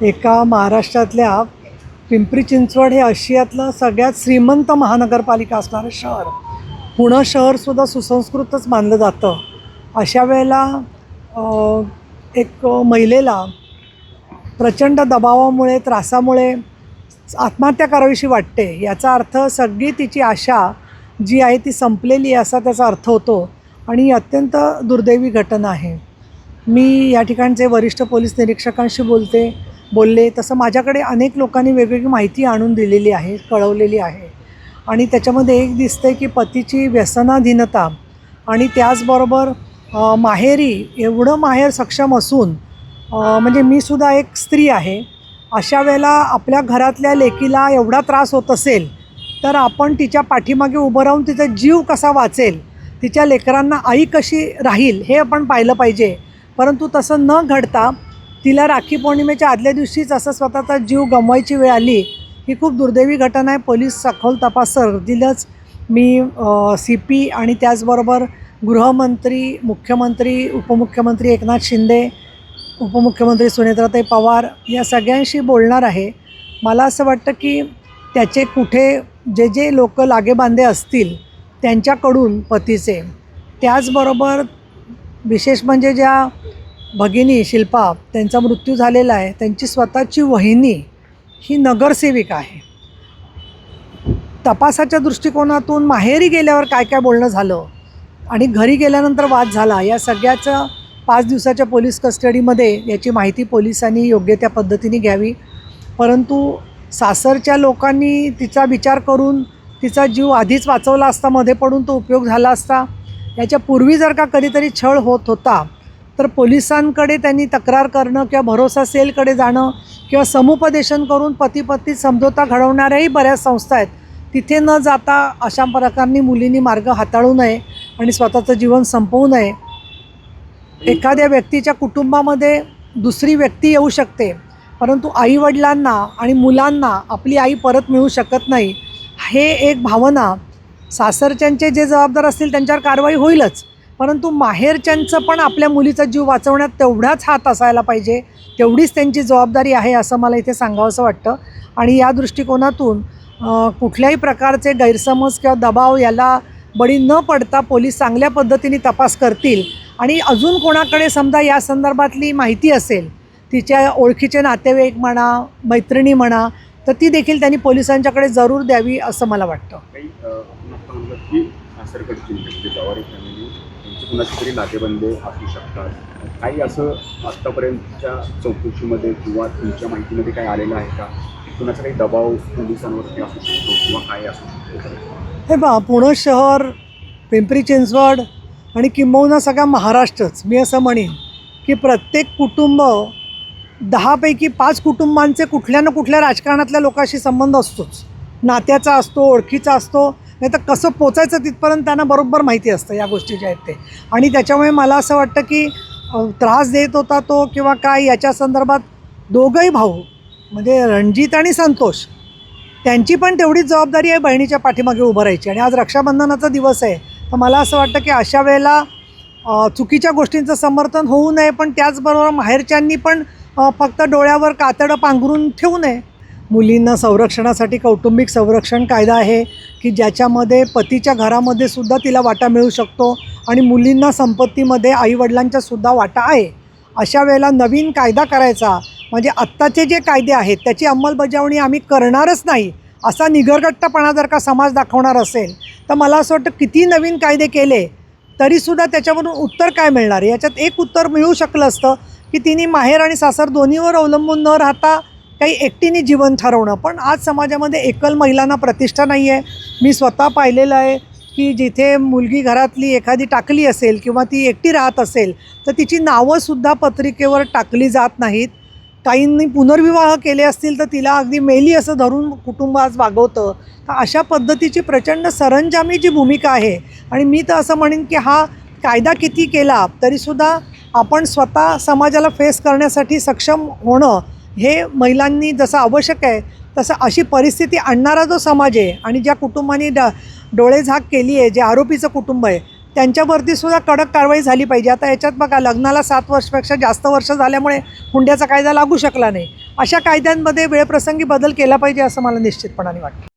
एका महाराष्ट्रातल्या पिंपरी चिंचवड हे आशियातलं सगळ्यात श्रीमंत महानगरपालिका असणारं शहर, पुणे शहरसुद्धा सुसंस्कृतच मानलं जातं. अशा वेळेला एक महिलेला प्रचंड दबावामुळे, त्रासामुळे आत्महत्या करावीशी वाटते. याचा अर्थ सगळी तिची आशा जी आहे ती संपलेली आहे असा त्याचा अर्थ होतो आणि ही अत्यंत दुर्दैवी घटना आहे. मी या ठिकाणचे वरिष्ठ पोलीस निरीक्षकांशी बोलले तसं माझ्याकडे अनेक लोकांनी वेगवेगळी माहिती आणून दिलेली आहे, कळवलेली आहे. आणि त्याच्यामध्ये एक दिसते की पतीची व्यसनाधीनता आणि त्याचबरोबर माहेरी एवढं माहेर सक्षम असून म्हणजे मी सुद्धा एक स्त्री आहे. अशा वेळेला आपल्या घरातल्या लेकीला एवढा त्रास होत असेल तर आपण तिच्या पाठीमागे उभं राहून तिचा जीव कसा वाचेल, तिच्या लेकरांना आई कशी राहील हे आपण पाहिलं पाहिजे. परंतु तसं न घडता तिला राखी पौर्णिमेच्या आदल्या दिवशीच असं स्वतःचा जीव गमवायची वेळ आली. ही खूप दुर्दैवी घटना आहे. पोलीस सखोल तपास दिलंच. मी CP आणि त्याचबरोबर गृहमंत्री, मुख्यमंत्री, उपमुख्यमंत्री एकनाथ शिंदे, उपमुख्यमंत्री सुनेत्राताई पवार या सगळ्यांशी बोलणार आहे. मला असं वाटतं की त्याचे कुठे जे लोक लागेबांधे असतील त्यांच्याकडून पतीचे, त्याचबरोबर विशेष म्हणजे ज्या भगिनी शिल्पा त्यांचा मृत्यू झालेला आहे त्यांची स्वतःची वहिनी ही नगरसेविका आहे. तपासाच्या दृष्टिकोनातून माहेरी गेल्यावर काय काय बोलणं झालं आणि घरी गेल्यानंतर वाद झाला, या सगळ्याचं 5 दिवसाच्या पोलीस कस्टडीमध्ये याची माहिती पोलिसांनी योग्य त्या पद्धतीने घ्यावी. परंतु सासरच्या लोकांनी तिचा विचार करून तिचा जीव आधीच वाचवला असता, मध्ये पडून तो उपयोग झाला असता. याच्यापूर्वी जर का कधीतरी छळ होत होता तर पोलिसांकडे त्यांनी तक्रार करणं किंवा भरोसा सेलकडे जाणं किंवा समुपदेशन करून पती-पत्नी समझोता घडवणाऱ्याही बऱ्याच संस्था आहेत, तिथे न जाता अशा प्रकारांनी मुलींनी मार्ग हाताळू नये आणि स्वतःचं जीवन संपवू नये. एखाद्या व्यक्तीच्या कुटुंबामध्ये दुसरी व्यक्ती येऊ शकते, परंतु आईवडिलांना आणि मुलांना आपली आई परत मिळू शकत नाही. हे एक भावना सासरच्यांचे जे जबाबदार असतील त्यांच्यावर कारवाई होईलच, परंतु माहेरच्यांचं पण आपल्या मुलीचा जीव वाचवण्यात तेवढाच हात असायला पाहिजे, तेवढीच त्यांची जबाबदारी आहे असं मला इथे सांगावंसं वाटतं. आणि या दृष्टिकोनातून कुठल्याही प्रकारचे गैरसमज किंवा दबाव याला बळी न पडता पोलीस चांगल्या पद्धतीने तपास करतील. आणि अजून कोणाकडे समजा या संदर्भातली माहिती असेल, तिच्या ओळखीचे नातेवाईक म्हणा, मैत्रिणी म्हणा, तर ती देखील त्यांनी पोलिसांच्याकडे जरूर द्यावी असं मला वाटतं. कुणाची तरी नातेबंधे असू शकतात, काही असं आत्तापर्यंतच्या चौकशीमध्ये किंवा तुमच्या माहितीमध्ये काय आलेलं आहे का? कुणाचा काही दबाव पोलिसांवरती असू शकतो किंवा काय असू शकतो? हे बा, पुणे शहर, पिंपरी चिंचवड आणि किंबहुना सगळा महाराष्ट्रच मी असं म्हणेन की प्रत्येक कुटुंब 10 पैकी 5 कुटुंबांचे कुठल्या ना कुठल्या राजकारणातल्या लोकांशी संबंध असतोच. नात्याचा असतो, ओळखीचा असतो, नाही तर कसं पोचायचं तिथपर्यंत त्यांना बरोबर माहिती असतं या गोष्टी ज्या आहेत ते. आणि त्याच्यामुळे मला असं वाटतं की त्रास देत होता तो किंवा काय याच्या संदर्भात दोघंही भाऊ म्हणजे रणजित आणि संतोष त्यांची पण तेवढीच जबाबदारी आहे बहिणीच्या पाठीमागे उभं राहायची. आणि आज रक्षाबंधनाचा दिवस आहे, तर मला असं वाटतं की अशा वेळेला चुकीच्या गोष्टींचं समर्थन होऊ नये, पण त्याचबरोबर माहेरच्यांनी पण फक्त डोळ्यावर कातडं पांघरून ठेवू नये. मुलींना संरक्षणासाठी कौटुंबिक संरक्षण कायदा आहे की ज्याच्यामध्ये पतीच्या घरामध्ये सुद्धा तिला वाटा मिळू शकतो आणि मुलींना संपत्तीमध्ये आईवडिलांच्या सुद्धा वाटा आहे. अशा वेळेला नवीन कायदा करायचा म्हणजे आत्ताचे जे कायदे आहेत त्याची अंमलबजावणी आम्ही करणारच नाही असा निगरगट्टपणा जर का समाज दाखवणार असेल तर मला असं वाटतं किती नवीन कायदे केले तरीसुद्धा त्याच्यावरून उत्तर काय मिळणार आहे. याच्यात एक उत्तर मिळू शकलं असतं की तिने माहेर आणि सासर दोन्हीवर अवलंबून न राहता काही एकटीने जीवन ठरवणं. पण आज समाजामध्ये एकल महिलांना प्रतिष्ठा नाही आहे. मी स्वतः पाहिलेलं आहे की जिथे मुलगी घरातली एखादी टाकली असेल किंवा ती एकटी राहत असेल तर तिची नावंसुद्धा पत्रिकेवर टाकली जात नाहीत. काहींनी पुनर्विवाह केले असतील तर तिला अगदी मेली असं धरून कुटुंब आज वागवतं. तर अशा पद्धतीची प्रचंड सरंजामी जी भूमिका आहे. आणि मी तर असं म्हणेन की हा कायदा किती केला तरीसुद्धा आपण स्वतः समाजाला फेस करण्यासाठी सक्षम होणं हे महिलांनी जसं आवश्यक आहे तसं अशी परिस्थिती आणणारा जो समाज आहे आणि ज्या कुटुंबांनी डोळेझाक केली आहे, जे आरोपीचं कुटुंब आहे त्यांच्यावरती सुद्धा कडक कारवाई झाली पाहिजे. आता याच्यात बघा, लग्नाला 7 वर्षापेक्षा जास्त वर्ष झाल्यामुळे हुंड्याचा कायदा लागू शकला नाही. अशा कायद्यांमध्ये वेळप्रसंगी बदल केला पाहिजे असं मला निश्चितपणाने वाटतं.